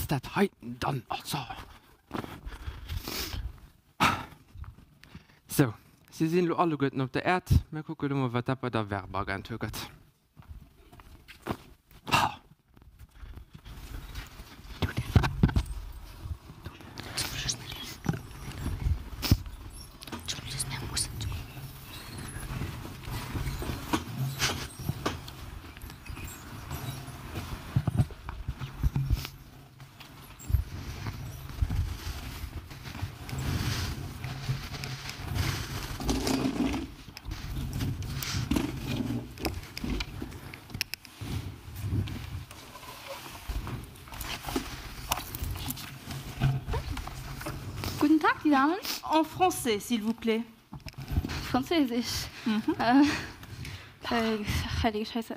ist das heute dann? Ach so. So, Sie sind alle gut auf der Erde. Wir gucken mal, was da bei der Werbeagentur geht. Guten Tag, die Damen. En français, s'il vous plaît. Französisch. Heilige Scheiße.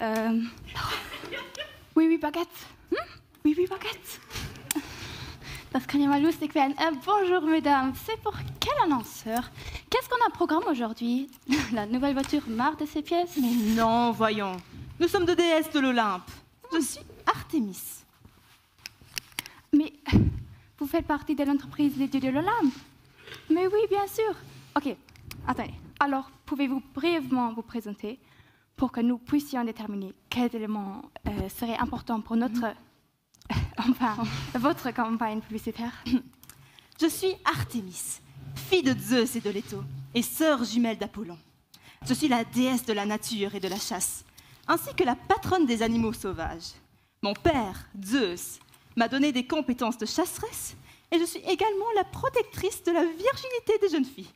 Oui, oui, Baguette. Oui, oui, Baguette. Das kann ja mal lustig werden. Bonjour, mesdames. C'est pour quel annonceur? Qu'est-ce qu'on a au programme aujourd'hui? La nouvelle voiture marre de ses pièces? Mais non, voyons. Nous sommes deux déesses de l'Olympe. Je suis Artémis. Mais vous faites partie de l'entreprise Les Dieux de l'Olympe? Mais oui, bien sûr. Ok, attendez. Alors, pouvez-vous brièvement vous présenter pour que nous puissions déterminer quels éléments seraient importants pour notre... enfin, votre campagne publicitaire? Je suis Artémis, fille de Zeus et de Leto, et sœur jumelle d'Apollon. Je suis la déesse de la nature et de la chasse, ainsi que la patronne des animaux sauvages. Mon père, Zeus, m'a donné des compétences de chasseresse, et je suis également la protectrice de la virginité des jeunes filles.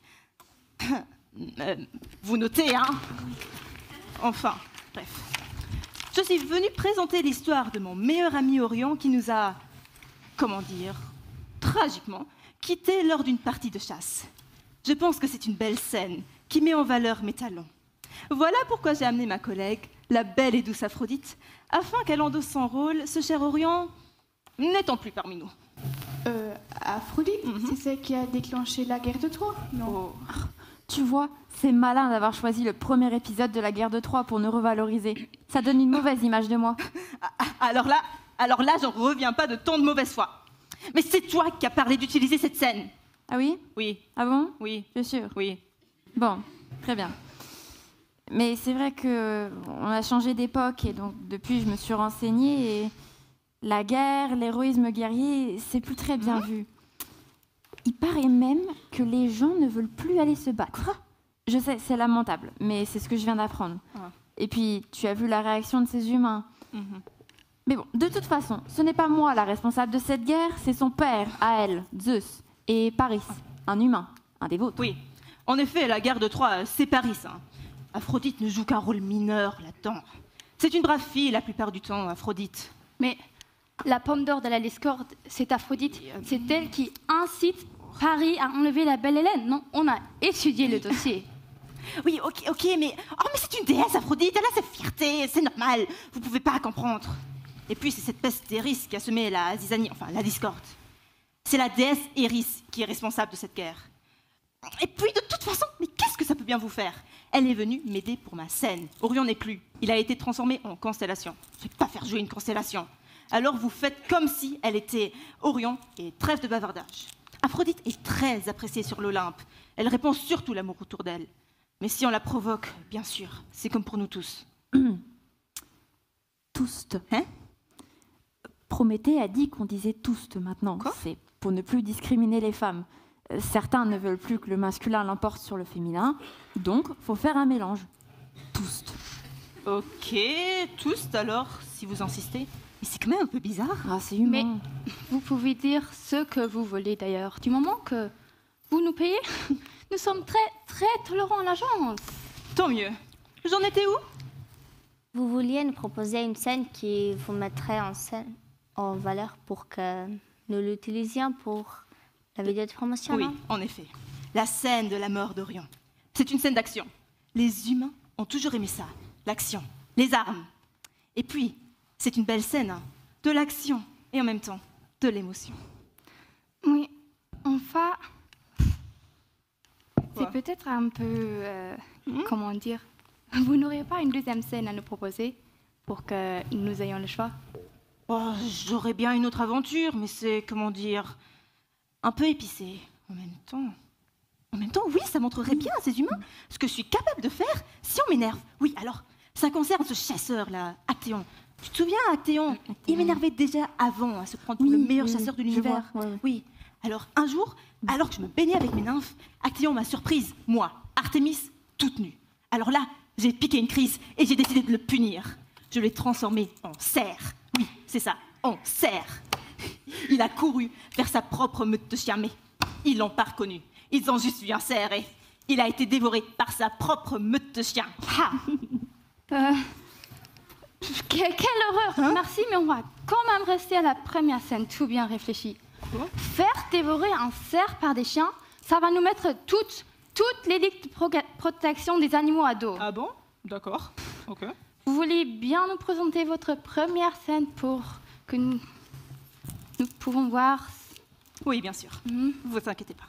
Vous notez, hein? Enfin, bref. Je suis venue présenter l'histoire de mon meilleur ami Orion qui nous a, comment dire, tragiquement, quittés lors d'une partie de chasse. Je pense que c'est une belle scène qui met en valeur mes talents. Voilà pourquoi j'ai amené ma collègue, la belle et douce Aphrodite, afin qu'elle endosse son rôle, ce cher Orion n'étant plus parmi nous. Aphrodite, c'est celle qui a déclenché la guerre de Troie, non? Tu vois, c'est malin d'avoir choisi le premier épisode de la guerre de Troie pour nous revaloriser. Ça donne une mauvaise image de moi. Alors là, j'en reviens pas de tant de mauvaise foi. Mais c'est toi qui as parlé d'utiliser cette scène. Ah oui? Oui. Ah bon? Oui. Tu es sûr? Oui. Bon, très bien. Mais c'est vrai qu'on a changé d'époque et donc depuis je me suis renseignée et la guerre, l'héroïsme guerrier, c'est plus très bien vu. Il paraît même que les gens ne veulent plus aller se battre. Quoi? Je sais, c'est lamentable, mais c'est ce que je viens d'apprendre. Et puis, tu as vu la réaction de ces humains. Mais bon, de toute façon, ce n'est pas moi la responsable de cette guerre, c'est son père, à elle, Zeus, et Paris, un humain, un des vôtres. Oui, en effet, la guerre de Troie, c'est Paris. Hein. Aphrodite ne joue qu'un rôle mineur là-dedans. C'est une brave fille la plupart du temps, Aphrodite. Mais la pomme d'or de la discorde, c'est Aphrodite. C'est elle qui incite Paris à enlever la belle Hélène. Non, on a étudié le dossier. Oui, ok, mais... Oh, mais c'est une déesse, Aphrodite, elle a sa fierté, c'est normal. Vous pouvez pas comprendre. Et puis, c'est cette peste d'Éris qui a semé la zizanie, enfin, la discorde. C'est la déesse Éris qui est responsable de cette guerre. Et puis, de toute façon, mais qu'est-ce que ça peut bien vous faire? Elle est venue m'aider pour ma scène. Orion n'est plus. Il a été transformé en constellation. Je ne vais pas faire jouer une constellation. Alors, vous faites comme si elle était Orion et trêve de bavardage. Aphrodite est très appréciée sur l'Olympe. Elle répand surtout l'amour autour d'elle. Mais si on la provoque, bien sûr, c'est comme pour nous tous. Tous. Hein? Prométhée a dit qu'on disait tous maintenant. C'est pour ne plus discriminer les femmes. Certains ne veulent plus que le masculin l'emporte sur le féminin, donc faut faire un mélange. Tous. Ok, tous alors, si vous insistez. Mais c'est quand même un peu bizarre. Ah, c'est humain. Mais vous pouvez dire ce que vous voulez d'ailleurs. Du moment que vous nous payez, nous sommes très, très tolérants à l'agence. Tant mieux. J'en étais où? Vous vouliez nous proposer une scène qui vous mettrait en valeur pour que nous l'utilisions pour la vidéo de promotion? Oui, en effet. La scène de la mort d'Orion. C'est une scène d'action. Les humains ont toujours aimé ça. L'action, les armes. Et puis, c'est une belle scène, hein. De l'action et en même temps de l'émotion. Oui, enfin, c'est peut-être un peu, comment dire, vous n'auriez pas une deuxième scène à nous proposer pour que nous ayons le choix? Oh, j'aurais bien une autre aventure, mais c'est, comment dire, un peu épicé. En même temps, oui, ça montrerait bien à ces humains ce que je suis capable de faire si on m'énerve. Oui, alors, ça concerne ce chasseur-là, Actéon. Tu te souviens, Actéon? Il m'énervait déjà avant à se prendre pour le meilleur chasseur de l'univers. Oui. Alors, un jour, alors que je me baignais avec mes nymphes, Actéon m'a surprise, moi, Artémis, toute nue. Alors là, j'ai piqué une crise et j'ai décidé de le punir. Je l'ai transformé en cerf. Oui, c'est ça, en cerf. Il a couru vers sa propre meute de chiens, mais ils l'ont pas reconnu. Ils ont juste vu un cerf et il a été dévoré par sa propre meute de chiens. Ha! Quelle horreur! Merci, mais on va quand même rester à la première scène, tout bien réfléchi. Faire dévorer un cerf par des chiens, ça va nous mettre toutes les ligues de protection des animaux à dos. Ah bon? D'accord. Ok. Vous voulez bien nous présenter votre première scène pour que nous pouvons voir? Oui, bien sûr. Vous inquiétez pas.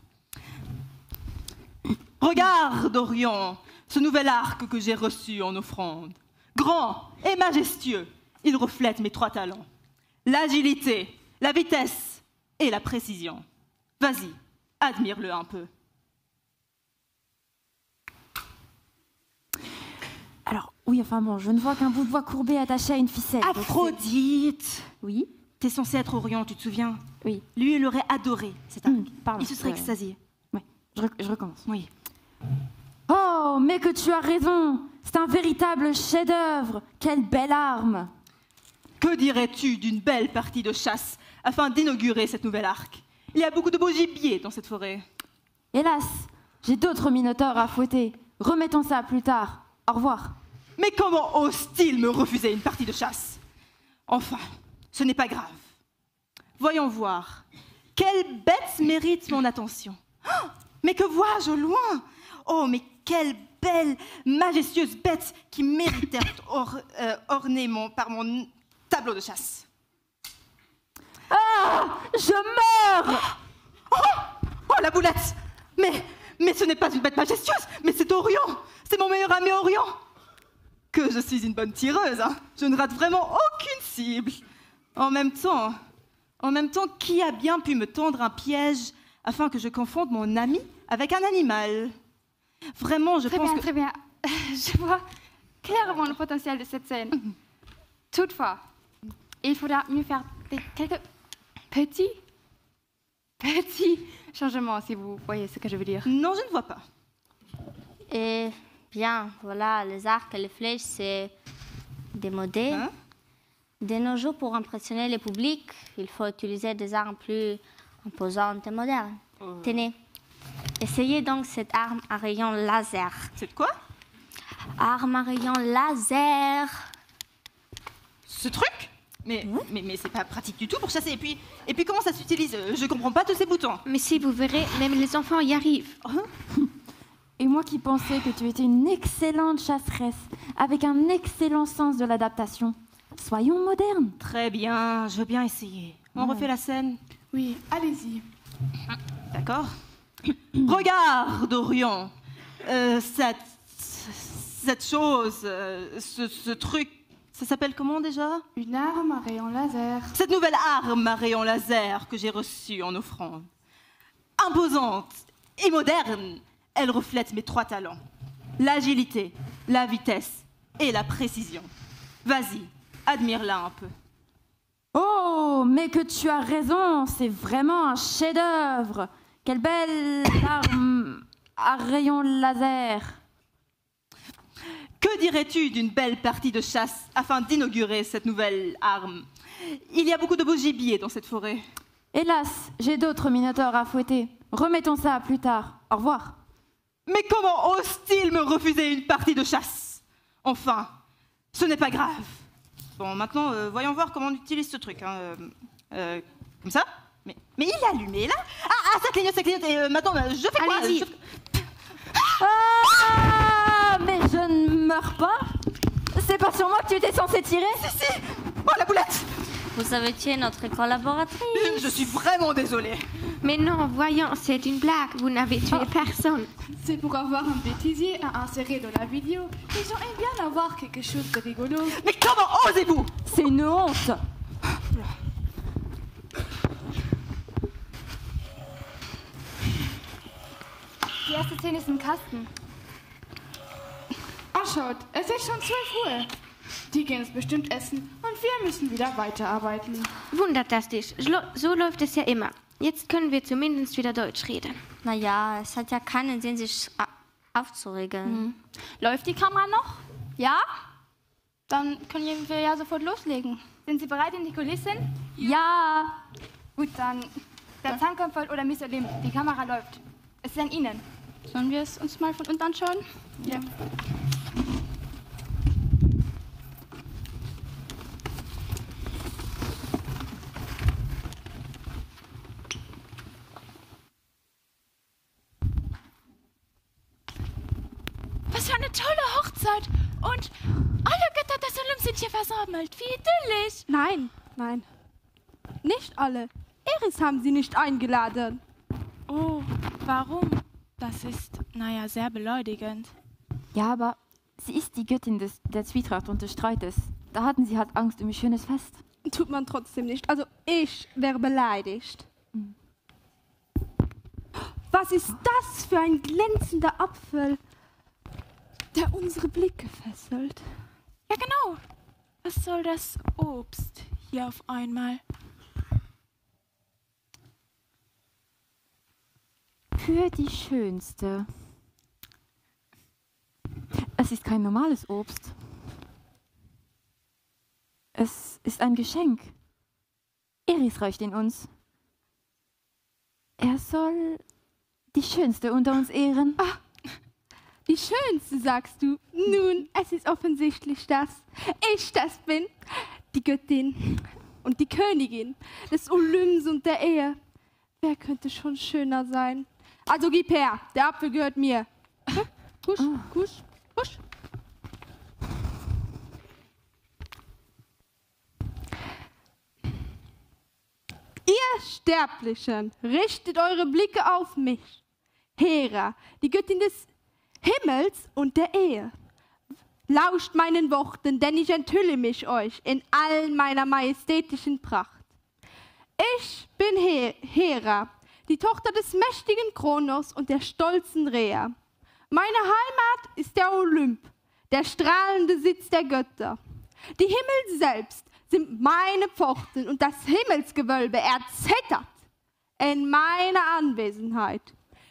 Regarde, Orion, ce nouvel arc que j'ai reçu en offrande. Grand et majestueux, il reflète mes 3 talents. L'agilité, la vitesse et la précision. Vas-y, admire-le un peu. Alors, oui, enfin bon, je ne vois qu'un bout de bois courbé attaché à une ficelle. Aphrodite! Oui? T'es censé être Orion, tu te souviens? Oui. Lui, il aurait adoré cet arc. Pardon. Il se serait extasié. Ouais, je recommence. Oui. Oh, mais que tu as raison! C'est un véritable chef-d'œuvre! Quelle belle arme! Que dirais-tu d'une belle partie de chasse afin d'inaugurer cette nouvelle arc? Il y a beaucoup de beaux gibiers dans cette forêt. Hélas, j'ai d'autres minotaures à fouetter. Remettons ça plus tard. Au revoir. Mais comment ose-t-il me refuser une partie de chasse? Enfin, ce n'est pas grave. Voyons voir. Quelle bête mérite mon attention? Oh, mais que vois-je au loin? Oh, mais quelle belle, majestueuse bête qui mérite d'être ornée par mon tableau de chasse. Ah! Je meurs! Oh, la boulette! Mais ce n'est pas une bête majestueuse, mais c'est Orion! C'est mon meilleur ami Orion! Que je suis une bonne tireuse, hein. Je ne rate vraiment aucune cible. En même temps, qui a bien pu me tendre un piège afin que je confonde mon ami avec un animal? Vraiment, je pense que... Très bien. Je vois clairement le potentiel de cette scène. Toutefois, il faudra mieux faire quelques petits changements, si vous voyez ce que je veux dire. Non, je ne vois pas. Et bien, voilà, les arcs et les flèches, c'est démodé. Hein? De nos jours, pour impressionner le public, il faut utiliser des armes plus imposantes et modernes. Tenez, essayez donc cette arme à rayon laser. C'est quoi? Arme à rayon laser. Ce truc? Mais c'est pas pratique du tout pour chasser. Et puis comment ça s'utilise? Je comprends pas tous ces boutons. Mais si vous verrez, même les enfants y arrivent. Et moi qui pensais que tu étais une excellente chasseresse, avec un excellent sens de l'adaptation. Soyons modernes. Très bien, je veux bien essayer. On refait la scène? Oui, allez-y. D'accord. Regarde, Orion. Cette chose, ce truc, ça s'appelle comment déjà? Une arme à rayon laser. Cette nouvelle arme à rayon laser que j'ai reçue en offrande. Imposante et moderne, elle reflète mes 3 talents. L'agilité, la vitesse et la précision. Vas-y, admire-la un peu. Oh, mais que tu as raison, c'est vraiment un chef-d'œuvre. Quelle belle arme à rayon laser. Que dirais-tu d'une belle partie de chasse afin d'inaugurer cette nouvelle arme? Il y a beaucoup de beaux gibiers dans cette forêt. Hélas, j'ai d'autres minotaures à fouetter. Remettons ça plus tard. Au revoir. Mais comment ose-t-il me refuser une partie de chasse? Enfin, ce n'est pas grave. Bon, maintenant, voyons voir comment on utilise ce truc. Hein. Comme ça? Mais il est allumé, là? Ah, ça clignote. Et maintenant, je fais quoi? Allez-y. Ah, mais je ne meurs pas. C'est pas sur moi que tu étais censé tirer? Si. Oh, la boulette! Vous avez tué notre collaboratrice. Je suis vraiment désolée. Mais non, voyons, c'est une blague. Vous n'avez tué personne. C'est pour avoir un bêtisier à insérer dans la vidéo. Les gens aiment bien avoir quelque chose de rigolo. Mais comment osez-vous? C'est une honte. Athene ist im Kasten. Ach, schaut, es ist schon 12 Uhr. Die gehen es bestimmt essen und wir müssen wieder weiterarbeiten. Wundert das dich? So läuft es ja immer. Jetzt können wir zumindest wieder Deutsch reden. Naja, es hat ja keinen Sinn, sich aufzuregen. Läuft die Kamera noch? Ja? Dann können wir ja sofort loslegen. Sind Sie bereit in die Kulissen? Ja. Gut, dann der Zahnkampf oder Miss Olymp. Die Kamera läuft. Es ist an Ihnen. Sollen wir es uns mal von unten anschauen? Ja. Was für eine tolle Hochzeit! Und alle Götter des Olymps sind hier versammelt. Wie idyllisch! Nein, nein. Nicht alle. Eris haben sie nicht eingeladen. Oh, warum? Das ist, naja, sehr beleidigend. Ja, aber sie ist die Göttin der Zwietracht und des Streites. Da hatten sie halt Angst um ein schönes Fest. Tut man trotzdem nicht. Also ich wäre beleidigt. Was ist das für ein glänzender Apfel, der unsere Blicke fesselt? Ja, genau. Was soll das Obst hier auf einmal? Für die Schönste. Es ist kein normales Obst. Es ist ein Geschenk. Eris reicht ihn uns. Er soll die Schönste unter uns ehren. Ah, die Schönste, sagst du? Nun, es ist offensichtlich, dass ich das bin. Die Göttin und die Königin des Olymps und der Ehe. Wer könnte schon schöner sein? Also gib her, der Apfel gehört mir. Kusch, kusch, kusch. Ihr Sterblichen, richtet eure Blicke auf mich. Hera, die Göttin des Himmels und der Ehe. Lauscht meinen Worten, denn ich enthülle mich euch in all meiner majestätischen Pracht. Ich bin Hera, die Tochter des mächtigen Kronos und der stolzen Rhea. Meine Heimat ist der Olymp, der strahlende Sitz der Götter. Die Himmel selbst sind meine Pforten und das Himmelsgewölbe erzittert in meiner Anwesenheit.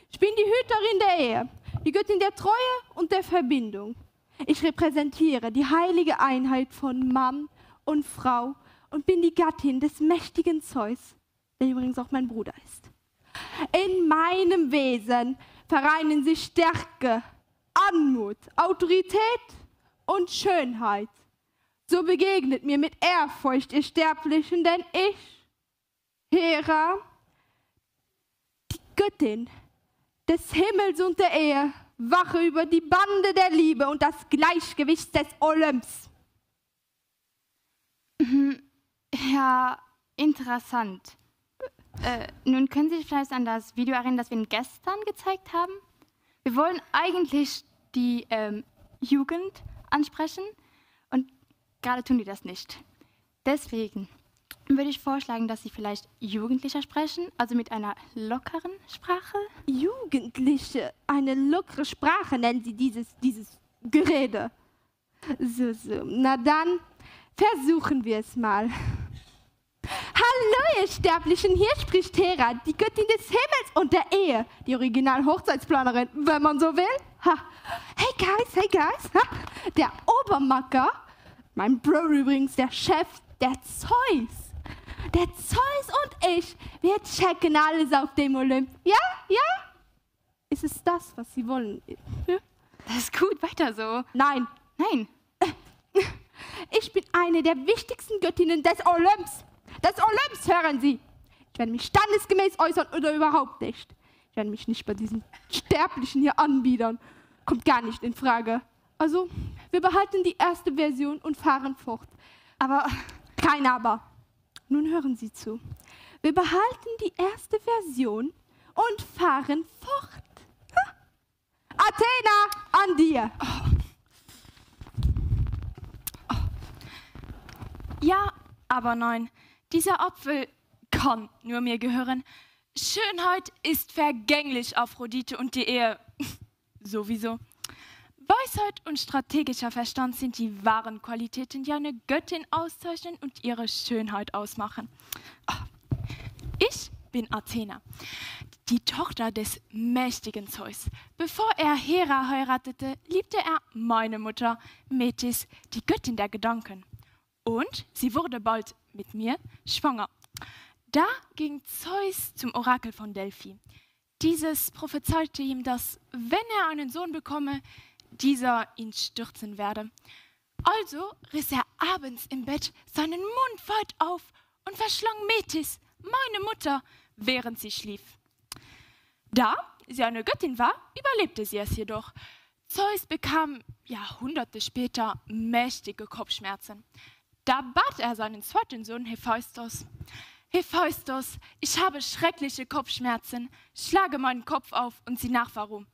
Ich bin die Hüterin der Ehe, die Göttin der Treue und der Verbindung. Ich repräsentiere die heilige Einheit von Mann und Frau und bin die Gattin des mächtigen Zeus, der übrigens auch mein Bruder ist. In meinem Wesen vereinen sich Stärke, Anmut, Autorität und Schönheit. So begegnet mir mit Ehrfurcht, ihr Sterblichen, denn ich, Hera, die Göttin des Himmels und der Ehe, wache über die Bande der Liebe und das Gleichgewicht des Olymps. Ja, interessant. Nun können Sie sich vielleicht an das Video erinnern, das wir Ihnen gestern gezeigt haben? Wir wollen eigentlich die Jugend ansprechen und gerade tun die das nicht. Deswegen würde ich vorschlagen, dass Sie vielleicht Jugendlicher sprechen, also mit einer lockeren Sprache. Jugendliche, eine lockere Sprache nennen Sie dieses Gerede. So, na dann versuchen wir es mal. Hallo, ihr Sterblichen, hier spricht Hera, die Göttin des Himmels und der Ehe, die Original-Hochzeitsplanerin, wenn man so will. Ha. Hey guys, ha. Der Obermacker, mein Bro übrigens, der Chef, der Zeus. Der Zeus und ich, wir checken alles auf dem Olymp. Ja? Ist es das, was Sie wollen? Ja? Das ist gut, weiter so. Nein. Ich bin eine der wichtigsten Göttinnen des Olymps. Des Olymps, hören Sie! Ich werde mich standesgemäß äußern oder überhaupt nicht. Ich werde mich nicht bei diesen Sterblichen hier anbiedern. Kommt gar nicht in Frage. Also, wir behalten die erste Version und fahren fort. Aber, kein Aber. Nun hören Sie zu. Wir behalten die erste Version und fahren fort. Ha? Athena, an dir! Ja, aber nein. Dieser Apfel kann nur mir gehören. Schönheit ist vergänglich, Aphrodite und die Ehe. sowieso. Weisheit und strategischer Verstand sind die wahren Qualitäten, die eine Göttin auszeichnen und ihre Schönheit ausmachen. Ich bin Athena, die Tochter des mächtigen Zeus. Bevor er Hera heiratete, liebte er meine Mutter Metis, die Göttin der Gedanken. Und sie wurde bald mit mir schwanger. Da ging Zeus zum Orakel von Delphi. Dieses prophezeite ihm, dass, wenn er einen Sohn bekomme, dieser ihn stürzen werde. Also riss er abends im Bett seinen Mund weit auf und verschlang Metis, meine Mutter, während sie schlief. Da sie eine Göttin war, überlebte sie es jedoch. Zeus bekam Jahrhunderte später mächtige Kopfschmerzen. Da bat er seinen zweiten Sohn Hephaistos: Hephaistos, ich habe schreckliche Kopfschmerzen, schlage meinen Kopf auf und sieh nach, warum.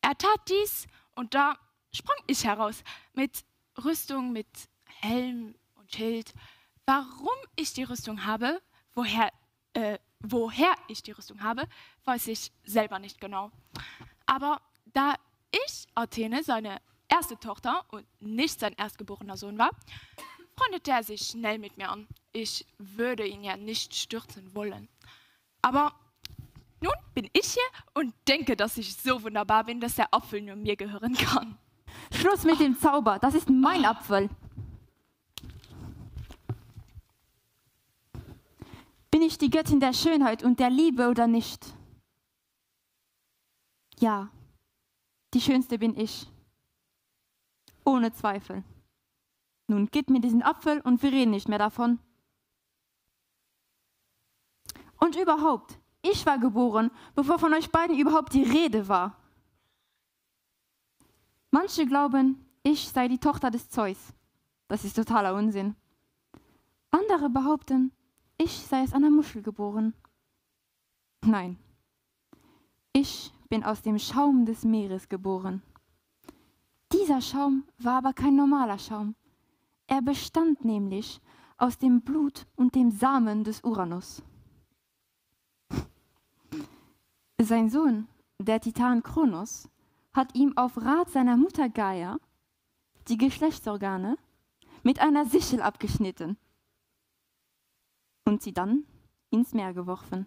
Er tat dies und da sprang ich heraus, mit Rüstung, mit Helm und Schild. Warum ich die Rüstung habe, woher ich die Rüstung habe, weiß ich selber nicht genau. Aber da ich, Athene, seine erste Tochter und nicht sein erstgeborener Sohn war, freundete er sich schnell mit mir an. Ich würde ihn ja nicht stürzen wollen. Aber nun bin ich hier und denke, dass ich so wunderbar bin, dass der Apfel nur mir gehören kann. Schluss mit dem Zauber, das ist mein Apfel. Bin ich die Göttin der Schönheit und der Liebe oder nicht? Ja, die Schönste bin ich. Ohne Zweifel. Nun gib mir diesen Apfel und wir reden nicht mehr davon. Und überhaupt, ich war geboren, bevor von euch beiden überhaupt die Rede war. Manche glauben, ich sei die Tochter des Zeus. Das ist totaler Unsinn. Andere behaupten, ich sei aus einer Muschel geboren. Nein, ich bin aus dem Schaum des Meeres geboren. Dieser Schaum war aber kein normaler Schaum. Er bestand nämlich aus dem Blut und dem Samen des Uranus. Sein Sohn, der Titan Kronos, hat ihm auf Rat seiner Mutter Gaia die Geschlechtsorgane mit einer Sichel abgeschnitten und sie dann ins Meer geworfen.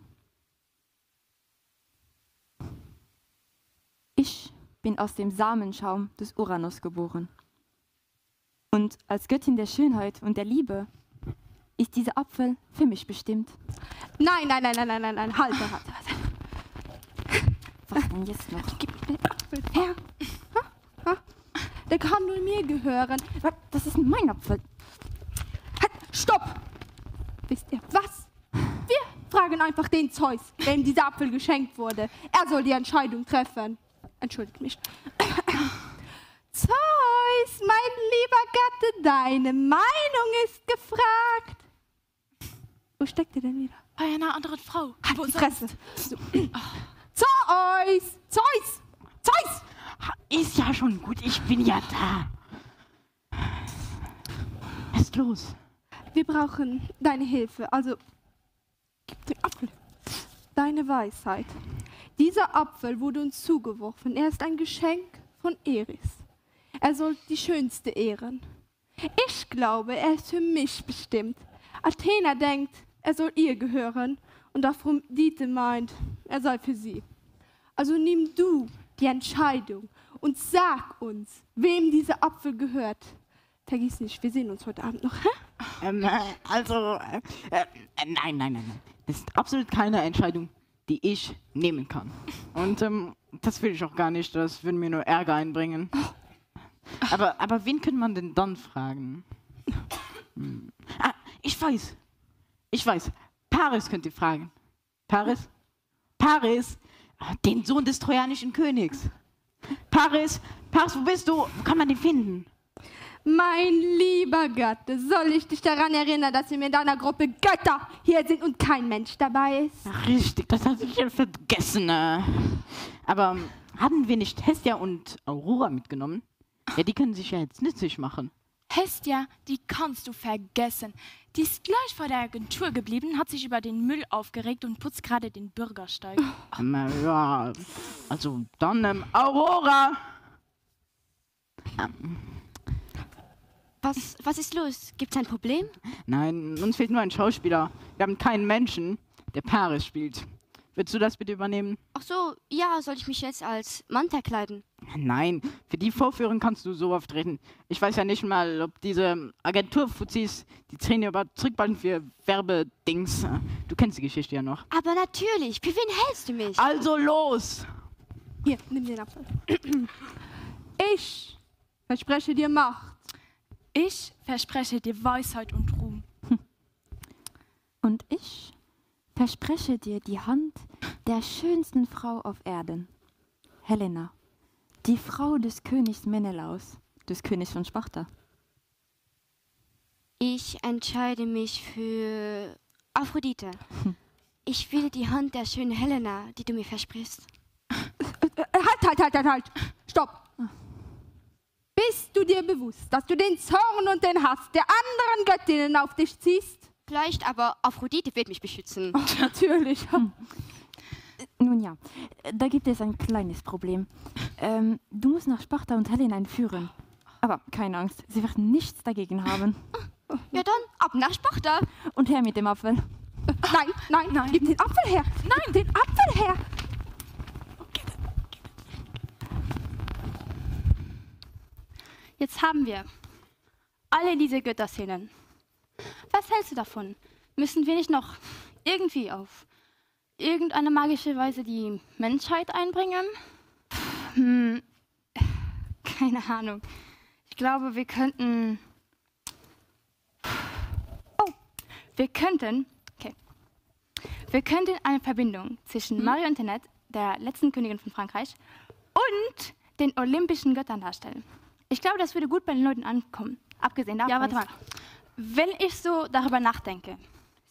Ich bin aus dem Samenschaum des Uranus geboren. Und als Göttin der Schönheit und der Liebe ist dieser Apfel für mich bestimmt. Nein, halt. Was denn jetzt noch? Gib mir den Apfel her. Der kann nur mir gehören. Das ist mein Apfel. Halt, stopp! Wisst ihr was? Wir fragen einfach den Zeus, wem dieser Apfel geschenkt wurde. Er soll die Entscheidung treffen. Entschuldigt mich. Zeus, mein lieber Gatte, deine Meinung ist gefragt. Wo steckt ihr denn wieder? Bei einer anderen Frau. Halt die Fresse. So. Zeus! Zeus! Zeus! Ist ja schon gut, ich bin ja da. Was ist los? Wir brauchen deine Hilfe, also gib den Apfel. Deine Weisheit. Dieser Apfel wurde uns zugeworfen. Er ist ein Geschenk von Eris. Er soll die Schönste ehren. Ich glaube, er ist für mich bestimmt. Athena denkt, er soll ihr gehören. Und Aphrodite meint, er sei für sie. Also nimm du die Entscheidung und sag uns, wem dieser Apfel gehört. Vergiss nicht, wir sehen uns heute Abend noch. Hä? Nein. Das ist absolut keine Entscheidung, die ich nehmen kann. Und das will ich auch gar nicht, das würde mir nur Ärger einbringen. Aber wen könnte man denn dann fragen? Ich weiß. Paris könnt ihr fragen. Paris, den Sohn des trojanischen Königs. Paris, wo bist du? Wo kann man den finden? Mein lieber Gatte, soll ich dich daran erinnern, dass wir mit einer Gruppe Götter hier sind und kein Mensch dabei ist? Ach, richtig, das hatte ich ja vergessen. Aber haben wir nicht Hestia und Aurora mitgenommen? Ja, die können sich ja jetzt nützlich machen. Hestia, die kannst du vergessen. Die ist gleich vor der Agentur geblieben, hat sich über den Müll aufgeregt und putzt gerade den Bürgersteig. Na ja, also dann Aurora. Was ist los? Gibt's ein Problem? Nein, uns fehlt nur ein Schauspieler. Wir haben keinen Menschen, der Paris spielt. Willst du das bitte übernehmen? Ach so, ja, soll ich mich jetzt als Mann verkleiden? Nein, für die Vorführung kannst du so auftreten. Ich weiß ja nicht mal, ob diese Agenturfuzis die Träne überzurückballen für Werbedings. Du kennst die Geschichte ja noch. Aber natürlich, für wen hältst du mich? Also los! Hier, nimm den Apfel. Ich verspreche dir Macht. Ich verspreche dir Weisheit und Ruhm. Und ich verspreche dir die Hand der schönsten Frau auf Erden, Helena, die Frau des Königs Menelaus, des Königs von Sparta. Ich entscheide mich für Aphrodite. Ich will die Hand der schönen Helena, die du mir versprichst. Halt. Stopp. Bist du dir bewusst, dass du den Zorn und den Hass der anderen Göttinnen auf dich ziehst? Vielleicht, aber Aphrodite wird mich beschützen. Oh, natürlich. Nun ja, da gibt es ein kleines Problem. Du musst nach Sparta und Helena entführen. Aber keine Angst, sie werden nichts dagegen haben. Ja dann, ab nach Sparta. Und her mit dem Apfel. Nein. Gib den Apfel her. Nein, den Apfel her. Jetzt haben wir alle diese Götterszenen. Was hältst du davon? Müssen wir nicht noch irgendwie auf irgendeine magische Weise die Menschheit einbringen? Keine Ahnung. Ich glaube, wir könnten... Wir könnten eine Verbindung zwischen Marie Antoinette, der letzten Königin von Frankreich, und den olympischen Göttern darstellen. Ich glaube, das würde gut bei den Leuten ankommen. Abgesehen davon. Ja, warte mal. Wenn ich so darüber nachdenke,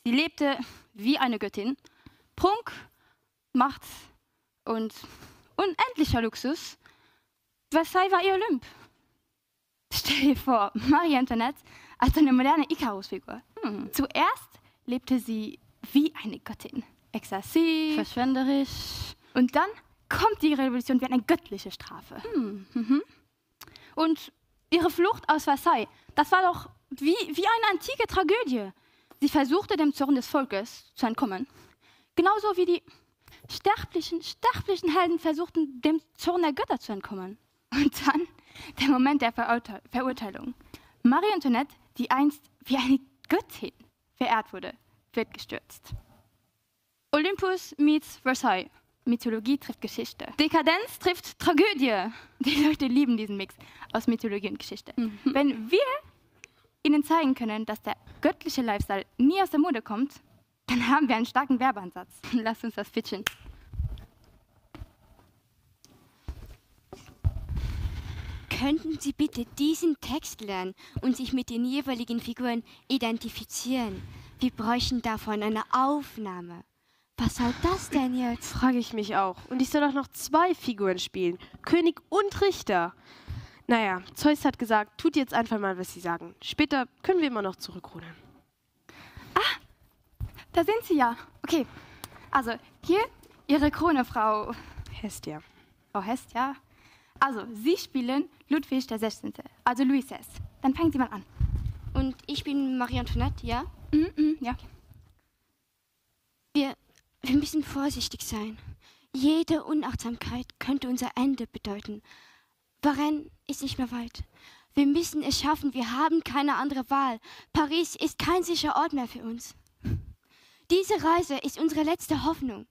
sie lebte wie eine Göttin, Prunk, Macht und unendlicher Luxus. Versailles war ihr Olymp. Stell dir vor, Marie Antoinette als eine moderne Ikarus-Figur. Zuerst lebte sie wie eine Göttin. Exzessiv, verschwenderisch. Und dann kommt die Revolution wie eine göttliche Strafe. Und ihre Flucht aus Versailles, das war doch wie eine antike Tragödie. Sie versuchte, dem Zorn des Volkes zu entkommen. Genauso wie die sterblichen Helden versuchten, dem Zorn der Götter zu entkommen. Und dann der Moment der Verurteilung. Marie Antoinette, die einst wie eine Göttin verehrt wurde, wird gestürzt. Olympus meets Versailles. Mythologie trifft Geschichte. Dekadenz trifft Tragödie. Die Leute lieben diesen Mix aus Mythologie und Geschichte. Wenn wir ihnen zeigen können, dass der göttliche Lifestyle nie aus der Mode kommt, dann haben wir einen starken Werbeansatz. Lass uns das pitchen. Könnten Sie bitte diesen Text lernen und sich mit den jeweiligen Figuren identifizieren? Wir bräuchten davon eine Aufnahme. Was soll das denn jetzt? Frage ich mich auch. Und ich soll auch noch 2 Figuren spielen. König und Richter. Naja, Zeus hat gesagt, tut jetzt einfach mal, was sie sagen. Später können wir immer noch zurückrudern. Da sind sie ja. Okay, also hier Ihre Krone, Frau Hestia. Frau Hestia. Also, Sie spielen Ludwig der 16., also Louis XVI. Dann fangen Sie mal an. Und ich bin Marie Antoinette, ja? Ja. Wir müssen vorsichtig sein. Jede Unachtsamkeit könnte unser Ende bedeuten. Varennes ist nicht mehr weit. Wir müssen es schaffen, wir haben keine andere Wahl. Paris ist kein sicherer Ort mehr für uns. Diese Reise ist unsere letzte Hoffnung.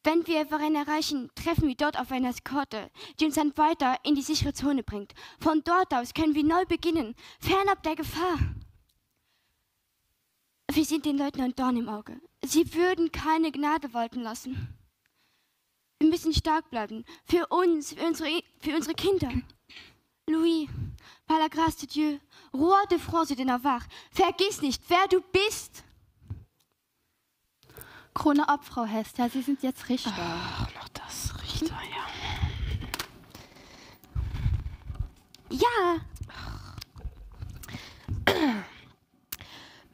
Wenn wir Varennes erreichen, treffen wir dort auf eine Eskorte, die uns dann weiter in die sichere Zone bringt. Von dort aus können wir neu beginnen, fernab der Gefahr. Wir sind den Leuten ein Dorn im Auge. Sie würden keine Gnade walten lassen. Wir müssen stark bleiben. Für uns, für unsere Kinder. Louis, par la grâce de Dieu, Roi de France et de Navarre, vergiss nicht, wer du bist. Krone ab, Frau Hestia, Sie sind jetzt Richter. Ach, noch das Richter, ja. Ja.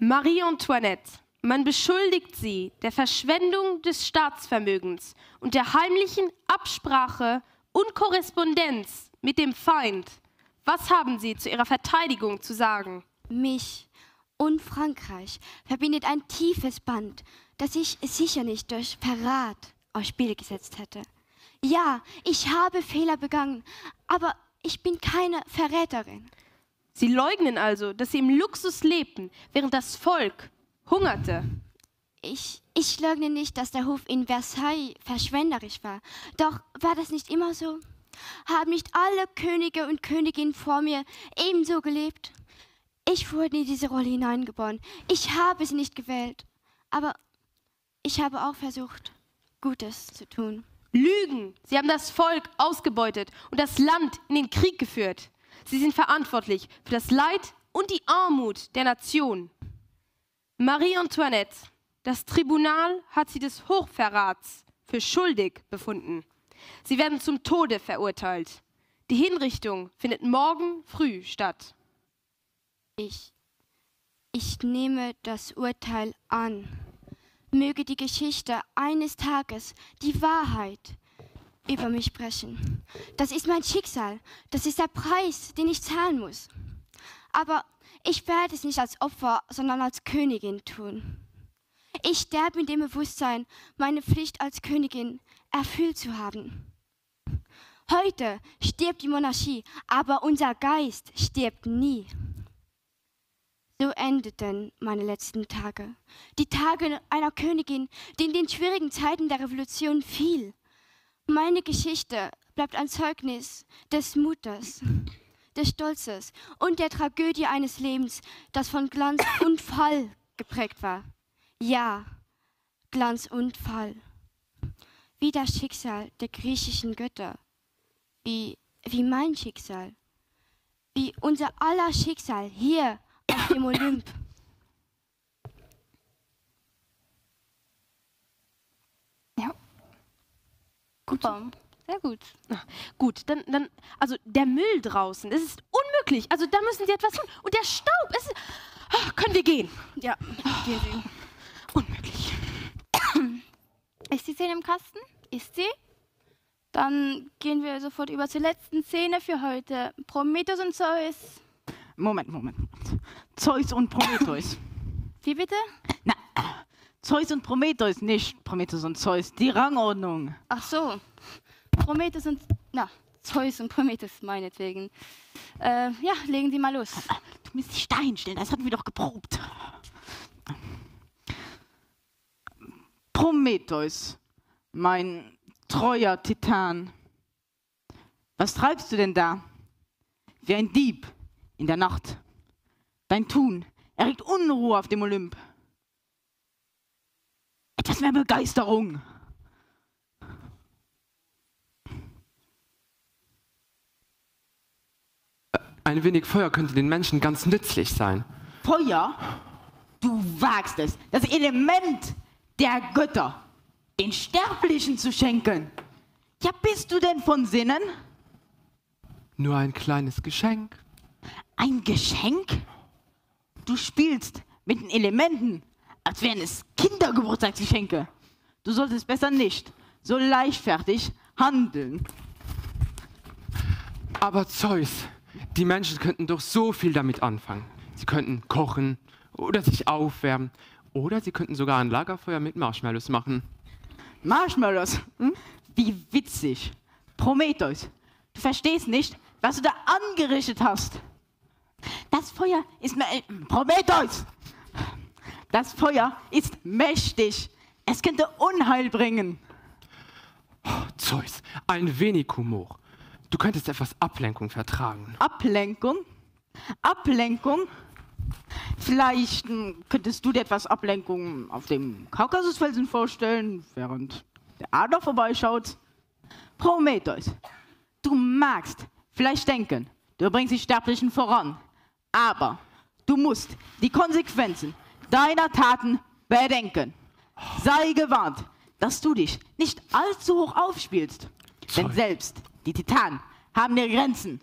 Marie Antoinette, man beschuldigt Sie der Verschwendung des Staatsvermögens und der heimlichen Absprache und Korrespondenz mit dem Feind. Was haben Sie zu Ihrer Verteidigung zu sagen? Mich und Frankreich verbindet ein tiefes Band, das ich sicher nicht durch Verrat aufs Spiel gesetzt hätte. Ja, ich habe Fehler begangen, aber ich bin keine Verräterin. Sie leugnen also, dass Sie im Luxus lebten, während das Volk hungerte. Ich leugne nicht, dass der Hof in Versailles verschwenderisch war. Doch war das nicht immer so? Haben nicht alle Könige und Königinnen vor mir ebenso gelebt? Ich wurde in diese Rolle hineingeboren. Ich habe sie nicht gewählt. Aber ich habe auch versucht, Gutes zu tun. Lügen! Sie haben das Volk ausgebeutet und das Land in den Krieg geführt. Sie sind verantwortlich für das Leid und die Armut der Nation. Marie Antoinette, das Tribunal hat Sie des Hochverrats für schuldig befunden. Sie werden zum Tode verurteilt. Die Hinrichtung findet morgen früh statt. Ich nehme das Urteil an. Möge die Geschichte eines Tages die Wahrheit über mich sprechen. Das ist mein Schicksal. Das ist der Preis, den ich zahlen muss. Aber ich werde es nicht als Opfer, sondern als Königin tun. Ich sterbe in dem Bewusstsein, meine Pflicht als Königin erfüllt zu haben. Heute stirbt die Monarchie, aber unser Geist stirbt nie. So endeten meine letzten Tage. Die Tage einer Königin, die in den schwierigen Zeiten der Revolution fiel. Meine Geschichte bleibt ein Zeugnis des Mutes, des Stolzes und der Tragödie eines Lebens, das von Glanz und Fall geprägt war. Ja, Glanz und Fall. Wie das Schicksal der griechischen Götter. Wie mein Schicksal. Wie unser aller Schicksal hier auf dem Olymp. Ja. Gut. Sehr gut. Gut, dann, also der Müll draußen, das ist unmöglich. Also da müssen Sie etwas tun. Und der Staub, können wir gehen? Ja, gehen Sie. Unmöglich. Ist die Szene im Kasten? Ist sie? Dann gehen wir sofort über zur letzten Szene für heute. Prometheus und Zeus. Moment. Zeus und Prometheus. Wie bitte? Na, Zeus und Prometheus, nicht Prometheus und Zeus. Die Rangordnung. Ach so. Zeus und Prometheus meinetwegen. Ja, legen Sie mal los. Du musst dich da hinstellen, das hatten wir doch geprobt. Prometheus, mein treuer Titan. Was treibst du denn da? Wie ein Dieb in der Nacht. Dein Tun erregt Unruhe auf dem Olymp. Etwas mehr Begeisterung. Ein wenig Feuer könnte den Menschen ganz nützlich sein. Feuer? Du wagst es, das Element der Götter den Sterblichen zu schenken. Ja, bist du denn von Sinnen? Nur ein kleines Geschenk. Ein Geschenk? Du spielst mit den Elementen, als wären es Kindergeburtstagsgeschenke. Du solltest besser nicht so leichtfertig handeln. Aber Zeus, die Menschen könnten doch so viel damit anfangen. Sie könnten kochen oder sich aufwärmen oder sie könnten sogar ein Lagerfeuer mit Marshmallows machen. Marshmallows? Wie witzig. Prometheus, du verstehst nicht, was du da angerichtet hast. Das Feuer ist Prometheus! Das Feuer ist mächtig. Es könnte Unheil bringen. Oh, Zeus, ein wenig Humor. Du könntest etwas Ablenkung vertragen. Ablenkung? Ablenkung? Vielleicht könntest du dir etwas Ablenkung auf dem Kaukasusfelsen vorstellen, während der Adler vorbeischaut. Prometheus, du magst vielleicht denken, du bringst die Sterblichen voran, aber du musst die Konsequenzen deiner Taten bedenken. Sei gewarnt, dass du dich nicht allzu hoch aufspielst, denn selbst die Titanen haben ihre Grenzen.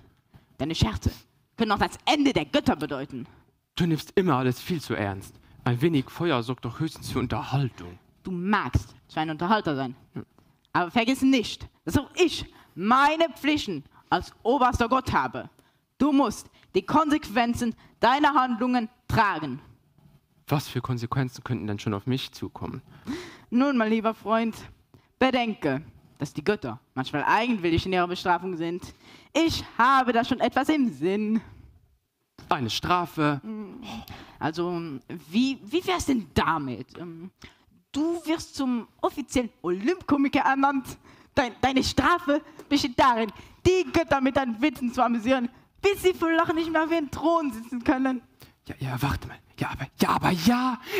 Deine Scherze können auch das Ende der Götter bedeuten. Du nimmst immer alles viel zu ernst. Ein wenig Feuer sorgt doch höchstens für Unterhaltung. Du magst zwar ein Unterhalter sein, aber vergiss nicht, dass auch ich meine Pflichten als oberster Gott habe. Du musst die Konsequenzen deiner Handlungen tragen. Was für Konsequenzen könnten denn schon auf mich zukommen? Nun, mein lieber Freund, bedenke, dass die Götter manchmal eigenwillig in ihrer Bestrafung sind. Ich habe da schon etwas im Sinn. Eine Strafe? Also, wie wär's denn damit? Du wirst zum offiziellen Olymp-Komiker ernannt. Deine Strafe besteht darin, die Götter mit deinen Witzen zu amüsieren, bis sie vor Lachen nicht mehr auf ihren Thron sitzen können. Ja, warte mal.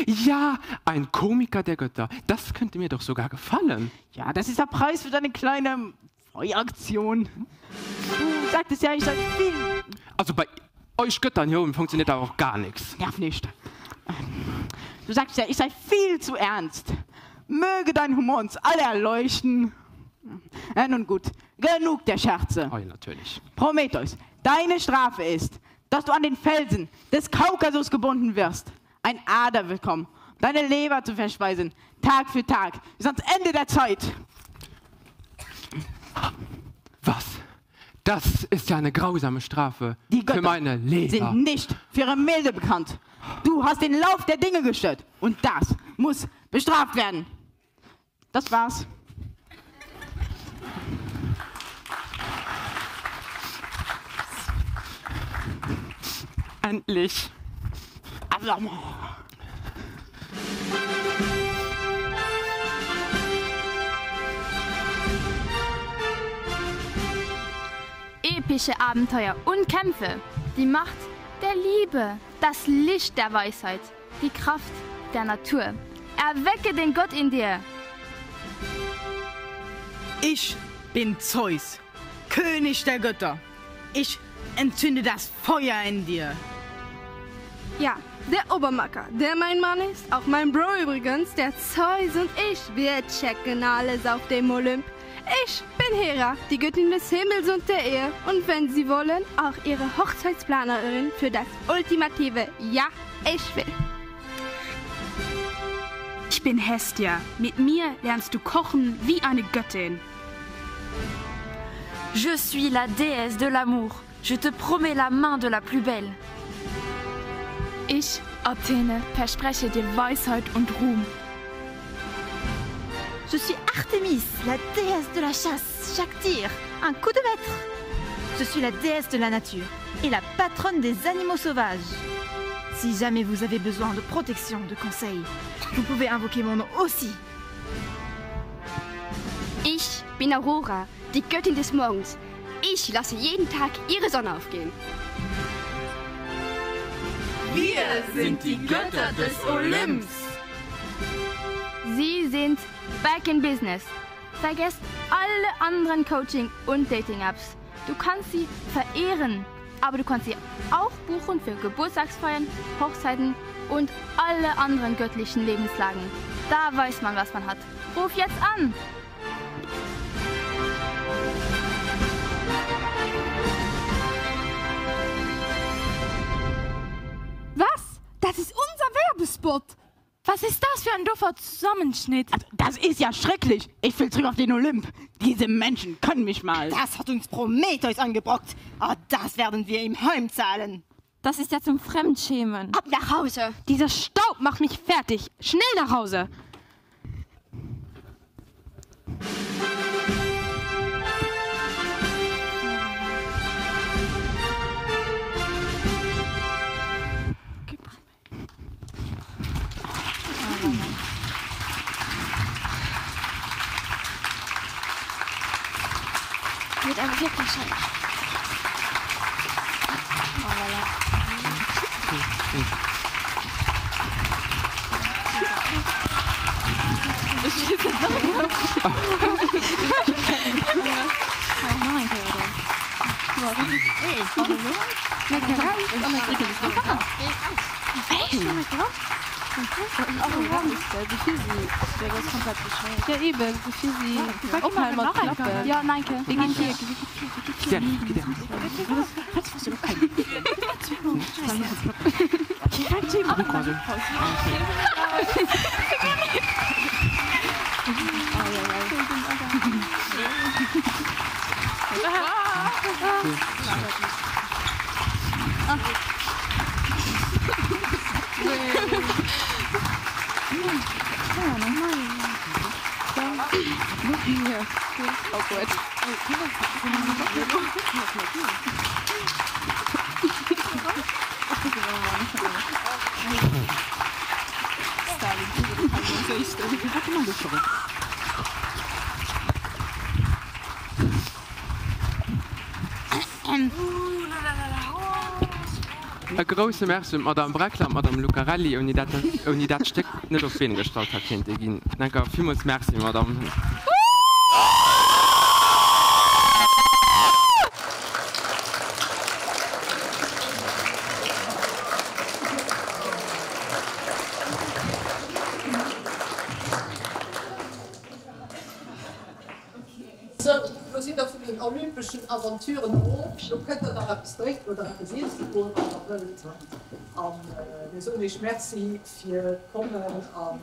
Ja, ein Komiker der Götter. Das könnte mir doch sogar gefallen. Ja, das ist der Preis für deine kleine Feueraktion. Du sagtest ja, ich sei viel... Also bei euch Göttern hier oben funktioniert da auch gar nichts. Nerv nicht. Du sagst ja, ich sei viel zu ernst. Möge dein Humor uns alle erleuchten. Ja, nun gut, genug der Scherze. Oh ja, natürlich. Prometheus, deine Strafe ist, dass du an den Felsen des Kaukasus gebunden wirst. Ein Ader wird kommen, um deine Leber zu verspeisen, Tag für Tag, bis ans Ende der Zeit. Was? Das ist ja eine grausame Strafe Die Götter für meine Leber. sind nicht für ihre Milde bekannt. Du hast den Lauf der Dinge gestört und das muss bestraft werden. Das war's. Endlich. Epische Abenteuer und Kämpfe, die Macht der Liebe, das Licht der Weisheit, die Kraft der Natur. Erwecke den Gott in dir. Ich bin Zeus, König der Götter. Ich entzünde das Feuer in dir. Ja, der Obermacker, der mein Mann ist, auch mein Bro übrigens, der Zeus und ich, wir checken alles auf dem Olymp. Ich bin Hera, die Göttin des Himmels und der Ehe und wenn Sie wollen, auch Ihre Hochzeitsplanerin für das ultimative Ja, ich will. Ich bin Hestia. Mit mir lernst du kochen wie eine Göttin. Je suis la déesse de l'amour. Je te promets la main de la plus belle. Ich, Athene, verspreche dir Weisheit und Ruhm. Je suis Artémis, la déesse de la chasse. Chaque tir, un coup de maître. Je suis la déesse de la nature et la patronne des animaux sauvages. Si jamais vous avez besoin de protection, de conseils, vous pouvez invoquer mon nom aussi. Ich bin Aurora, die Göttin des Morgens. Ich lasse jeden Tag ihre Sonne aufgehen. Wir sind die Götter des Olymps. Sie sind back in business. Vergesst alle anderen Coaching- und Dating-Apps. Du kannst sie verehren, aber du kannst sie auch buchen für Geburtstagsfeiern, Hochzeiten und alle anderen göttlichen Lebenslagen. Da weiß man, was man hat. Ruf jetzt an! Was? Das ist unser Werbespot. Was ist das für ein doofer Zusammenschnitt? Also, das ist ja schrecklich. Ich will zurück auf den Olymp. Diese Menschen können mich mal. Das hat uns Prometheus angebrockt. Aber das werden wir ihm heimzahlen. Das ist ja zum Fremdschämen. Ab nach Hause. Dieser Staub macht mich fertig. Schnell nach Hause. Mit einem Wirkungsschein. Ja, eben, wie viel sie aufhalten und klappen. Ja, danke. Geht der. Ein grosser Merci Madame Breckler, Madame Lucarelli, und das Stück nicht auf wen gestaltet hat, kennt ihr ihn. Danke, vielmals Merci, Madame. Wir sind auf den olympischen Aventuren hoch. Du könntest noch etwas direkt oder etwas sehen. Wir sind nicht merci für Kommen an.